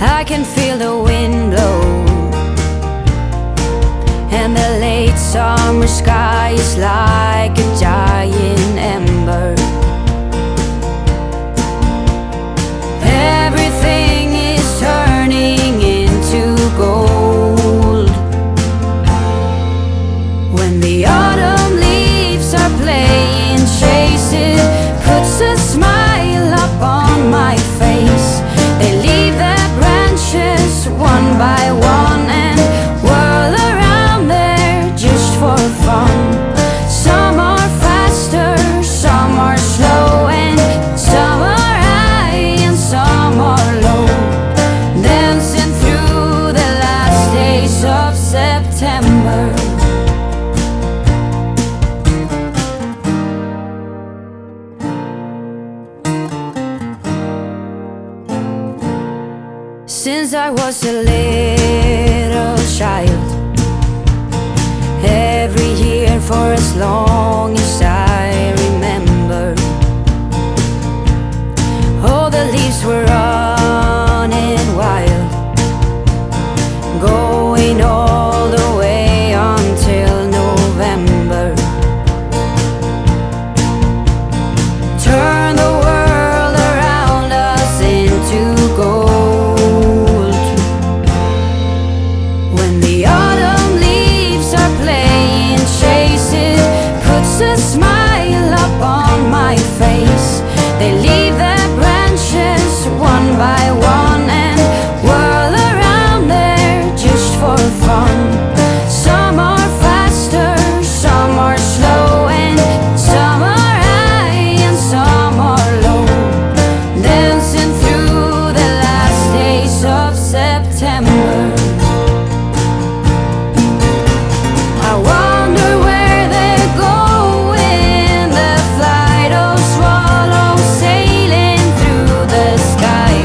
I can feel the wind blow, and the late summer sky is like a giant ember. Everything is turning into gold. When the autumn leaves are playing chase, it puts a smile up on my face. They leave their branches one by one and whirl around there just for fun. Some are faster, some are slow, and some are high and some are low, dancing through the last days of September. Since I was a little child, every year for as long as I remember, all the leaves were running wild, going all the way until November. Turn the world around us into gold. When the autumn leaves are playing chase, it puts a smile up on my face. They leave their branches one by one and whirl around there just for fun. Some are faster, some are slow, and some are high and some are low, dancing through the last days of September. I wonder where they're going, the flight of swallows sailing through the sky.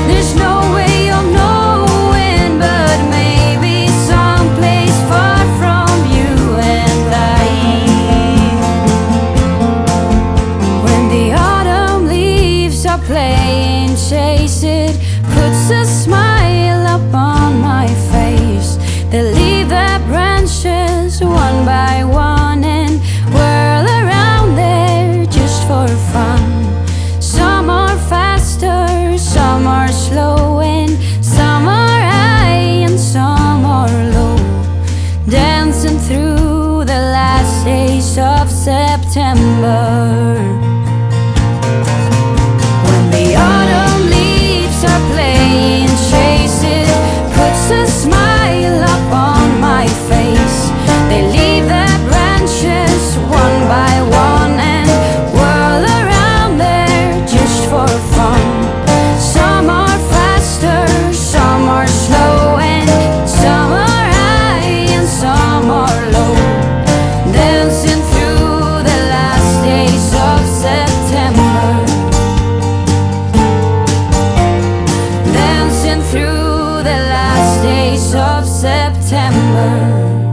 There's no way of knowing, but maybe someplace far from you and I. When the autumn leaves are playing chase, it puts a smile up on my face. They leave their branches one by one and whirl around there just for fun. Some are faster, some are slow, and some are high and some are low, dancing through the last days of September. When the autumn leaves are playing chase, it puts a smile up on my face. They leave their branches one by one and whirl around there just for fun. Some are faster, some are slow, and some are high and some are low, dancing through the last days of September. Dancing through the last days of September.